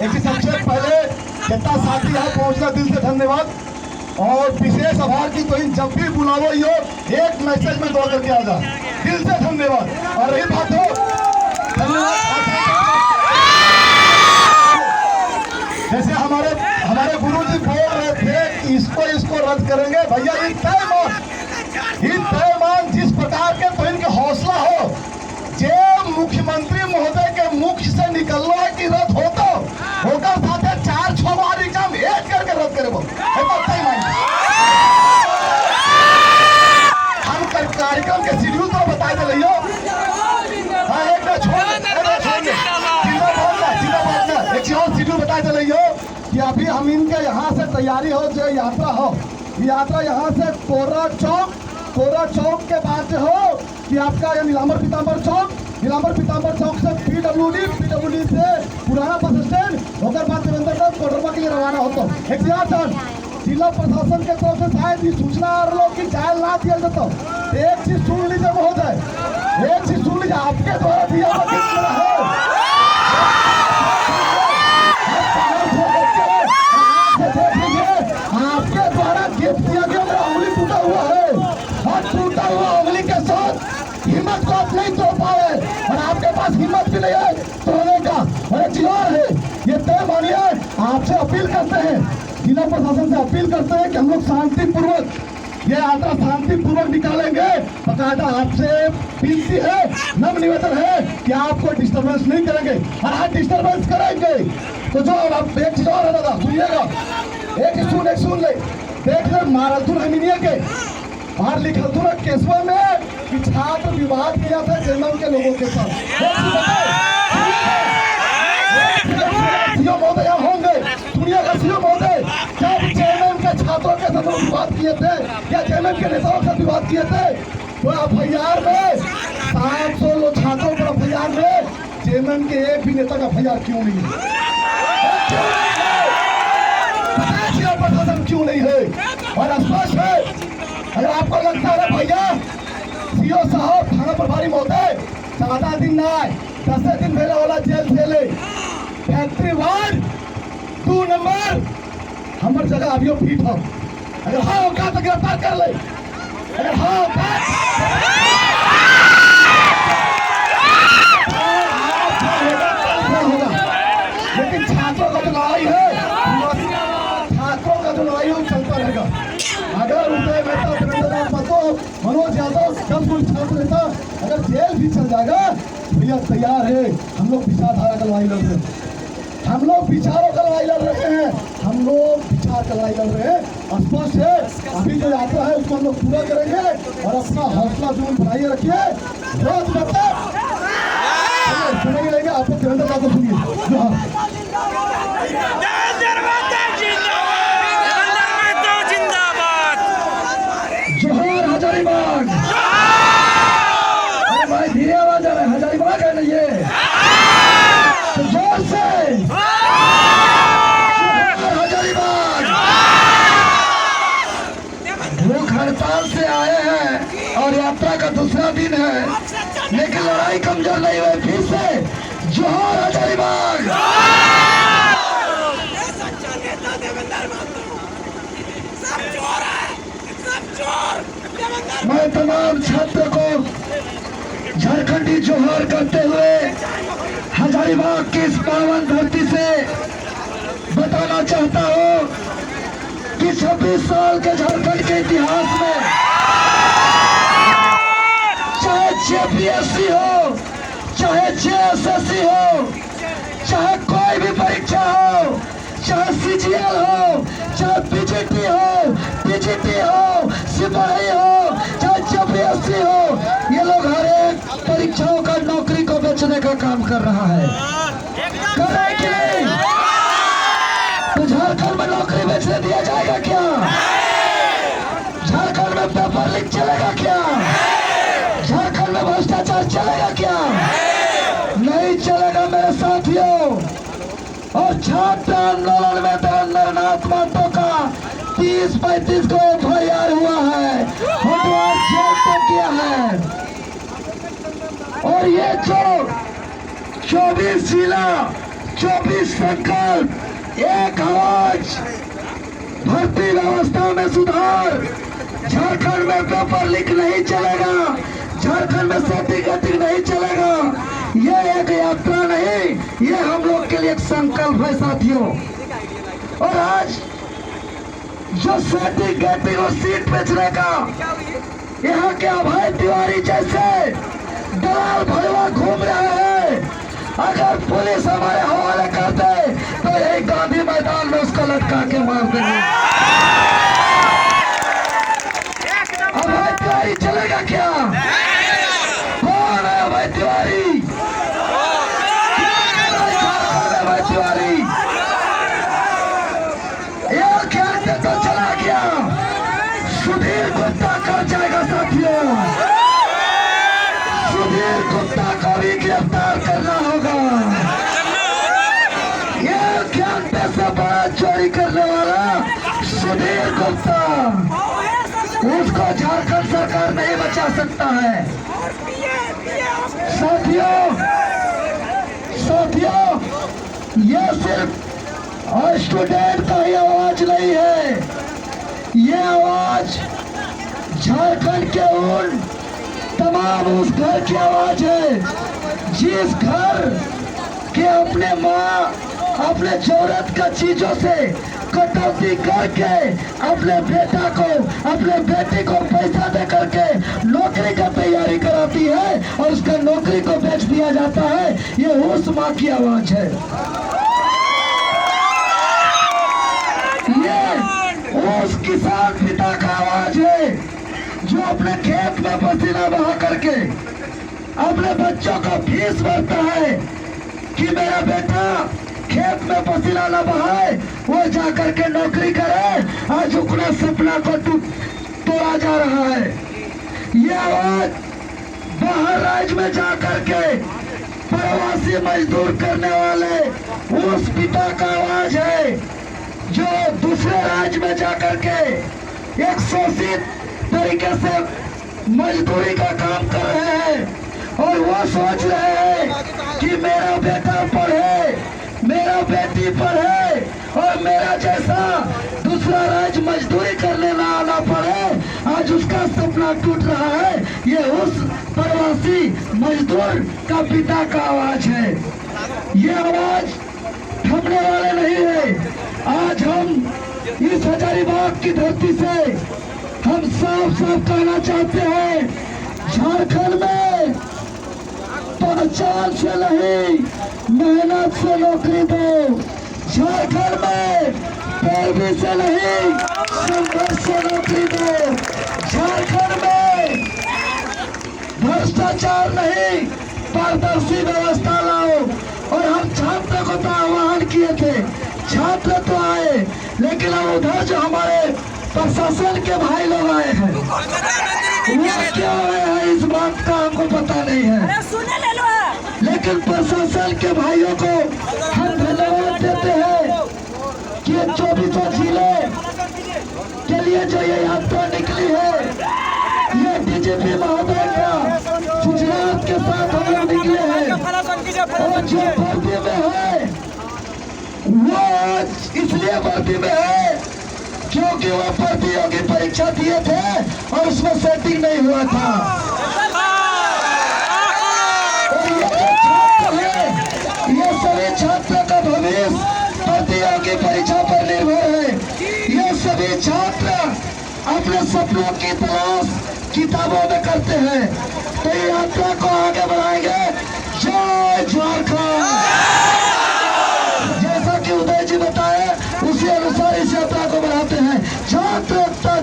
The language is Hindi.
एक सबसे पहले जितना साथी यहाँ पहुँचना दिल से धन्यवाद और विशेष आभार की तो इन जब भी बुलावो यो एक मैसेज में दौड़ करके आ जा, दिल से धन्यवाद। और रही बात हो धन्यवाद, जैसे हमारे गुरुजी बोल रहे थे कि इसको रद्द करेंगे, भैया ये तय मान जिस प्रकार के तो इनके हौसला हो, जे मुख्यमंत्री महोदय के मुख से निकलना है कि रद्द होकर साथे 4-6 बार एग्जाम एक करके रद्द करे हम कार्यक्रम के शेड्यूल तो बताए दे रही हो। एक चीज और शेड्यूल बताए दे रही हो कि अभी हम इनके यहाँ से तैयारी हो, जो यात्रा यहाँ से कोरा चौक के बाद जो हो कि आपका ये नीलांबर पीताम्बर चौक से पीडब्ल्यूडी से पुराना बस स्टैंड होकर बाद देवेंद्र कोडरमा के लिए रवाना होता। एक जिला प्रशासन के तरफ से शायद ये सूचना आ रहा कि जायल ना दिया जाता। एक चीज सुन लीजिए महोदय, आपके द्वारा दिया आपके द्वारा गिफ्ट दिया गया, मेरा उंगली टूटा हुआ है और टूटा हुआ उंगली के साथ हिम्मत को आप नहीं तोड़ पाए और आपके पास हिम्मत भी नहीं है तोड़ने का। और एक चीज और है, ये तय मानिए, आपसे अपील करते हैं, जिला प्रशासन से अपील करते हैं कि हम लोग शांतिपूर्वक ये यात्रा शांतिपूर्वक निकालेंगे। बकायदा आपसे विनती है, नम्र निवेदन है कि आपको डिस्टर्बेंस नहीं करेंगे और आप डिस्टर्बेंस करेंगे तो जो अब एक चीज और है दादा सुनिएगा, एक सुन ले, देख ले मारलतुर हमीनिया के और लिखलतुर केसवा में कि छात्र विवाद किया था जेएमएम के लोगों के साथ। महोदय होंगे, सुनिएगा सीओ महोदय, जब जेएमएम के छात्रों के साथ विवाद किए थे या जेएमएम के नेताओं के साथ विवाद किए थे तो एफआईआर में 700 लोग छात्रों पर एफआईआर में जेएमएम के एक भी नेता का एफआईआर क्यों नहीं है? प्रशासन क्यों नहीं है? और स्पष्ट है, अगर आपको लगता है भैया सीओ साहब थाना प्रभारी महोदय 14 दिन ना 10 दिन पहले वाला जेल से ले फैक्ट्री वार्ड 2 नंबर हमारे जगह अभी फीट हो, अगर हाँ होगा तो गिरफ्तार कर ले, अगर हाँ होगा लेकिन छात्रों का जो लड़ाई है, छात्रों का जो लड़ाई है चलता रहेगा। अगर उदय मेहता, मनोज यादव 10 कुल छात्र नेता अगर जेल भी चल जाएगा भैया तैयार है, हम लोग विचारधारा का लड़ाई लड़ रहे हैं, हम लोग विचारों का लड़ाई लड़ रहे हैं, हम लोग विचार का लड़ाई लड़ रहे हैं। स्पष्ट है, अभी जो यात्रा है उसको हम लोग पूरा करेंगे और अपना हौसला जुनून बनाइए रखिए। सुनेंगे लेंगे आप लोग देवेंद्र का तो सुनिए। जोहार हजारीबाग, अरे भाई धीरे आवाज आ रहा है, हजारीबाग है ना ये, तो जोर से हजारीबाग। भूख हड़ताल से आए हैं और यात्रा का दूसरा दिन है लेकिन लड़ाई कमजोर नहीं हुई, फिर से जोहार हजारीबाग। मैं तमाम छात्रों को झारखंडी जोहार करते हुए हजारीबाग की इस पावन धरती से बताना चाहता हूँ कि 26 साल के झारखंड के इतिहास में चाहे जेपीएससी हो, चाहे जेएसएससी हो, चाहे कोई भी परीक्षा हो, चाहे सीजीएल हो, चाहे पीजीटी हो, सिपाही हो, चाहे जेपीएससी हो, ये लोग हर एक परीक्षाओं का नौकरी को बेचने का काम कर रहा है। करे कि नहीं? तो झारखंड में नौकरी बेचने दिया जाएगा क्या? झारखंड में पेपर लीक चलेगा क्या? झारखंड में भ्रष्टाचार चलेगा क्या? नहीं चलेगा मेरे साथियों। और छात्र आंदोलन में देवेंद्र नाथ महतो का 30-35 को एफआईआर हुआ है, होटवार जेल तक किया है। और ये जो 24 जिला 24 संकल्प, एक आवाज, भर्ती व्यवस्था में सुधार। झारखंड में पेपर लीक नहीं चलेगा, झारखंड में सर्टिफिकेट नहीं चलेगा। ये एक यात्रा नहीं, ये हम लोग के लिए एक संकल्प है साथियों। और आज जो सर्टिफिकेट और सीट बेचने का यहाँ के अभय तिवारी जैसे दलाल भड़वा घूम रहे हैं, अगर पुलिस हमारे हवाले कर दे तो यही गांधी मैदान में उसको लटका के मार देंगे। अभय तिवारी चलेगा क्या? कौन है अभय तिवारी? अभय तिवारी एक घंटे तो चला गया, सुधीर गुप्ता कर जाएगा साथियों। सुधीर गुप्ता को भी गिरफ्तार करना होगा। एक घंटे से बड़ा चोरी करने वाला सुधीर गुप्ता, उसको झारखंड सरकार नहीं बचा सकता है। साथियों, ये सिर्फ स्टूडेंट का ही आवाज नहीं है, ये आवाज झारखंड के उन तमाम उस घर की आवाज है जिस घर के अपने माँ अपने जरूरत का चीजों से कटौती करके अपने बेटा को अपने बेटी को पैसा दे करके नौकरी का तैयारी कराती है और उसका नौकरी को बेच दिया जाता है। ये उस माँ की आवाज है, ये उस किसान पिता का आवाज है जो अपने खेत में पसीना बहा करके अपने बच्चों को फीस भरता है कि मेरा बेटा खेत में पसीना न बहाए, वो जा करके नौकरी करे। आज अपना सपना को तोड़ा जा रहा है। ये आवाज बाहर राज्य में जा करके प्रवासी मजदूर करने वाले उस पिता का आवाज है जो दूसरे राज्य में जा करके एक शोषित तरीके से मजदूरी का काम कर रहे हैं और वो सोच रहे हैं कि मेरा बेटा पढ़े, मेरा बेटी पढ़े और मेरा जैसा दूसरा राज्य मजदूरी करने ना आना पड़े। आज उसका सपना टूट रहा है। ये उस प्रवासी मजदूर का पिता का आवाज है। ये आवाज थमने वाले नहीं है। आज हम इस हजारीबाग की धरती से हम साफ साफ कहना चाहते हैं, झारखंड में पहचान से नहीं मेहनत से नौकरी दो। झारखंड में पैरवी से नहीं संघर्ष से नौकरी दो। झारखंड में भ्रष्टाचार नहीं पारदर्शी व्यवस्था लाओ। और हम छात्र को तो आह्वान किए थे, छात्र तो आए, लेकिन अब उधर जो हमारे प्रशासन के भाई लोग आए हैं वो क्या आए हैं इस बात का हमको पता नहीं है, लेकिन प्रशासन के भाइयों को हम धन्यवाद देते हैं कि 24 जिले के लिए जो ये यात्रा निकली है, ये डीजीपी महोदय का गुजरात के साथ हम लोग निकले हैं। और जो भर्ती में है वो इसलिए भर्ती में है क्योंकि वो प्रतियोगी परीक्षा दिए थे और उसमें सेटिंग नहीं हुआ था। और ये जो छात्र है, ये सभी छात्रों का भविष्य प्रतियोगी परीक्षा पर निर्भर है। ये सभी छात्र अपने सपनों की तलाश किताबों में करते हैं। तो ये यात्रा को आगे बढ़ाएंगे। जय झारखंड। जैसा कि उदय जी बताए उसी अनुसार इस यात्रा को बढ़ाते हैं। छात्र एकता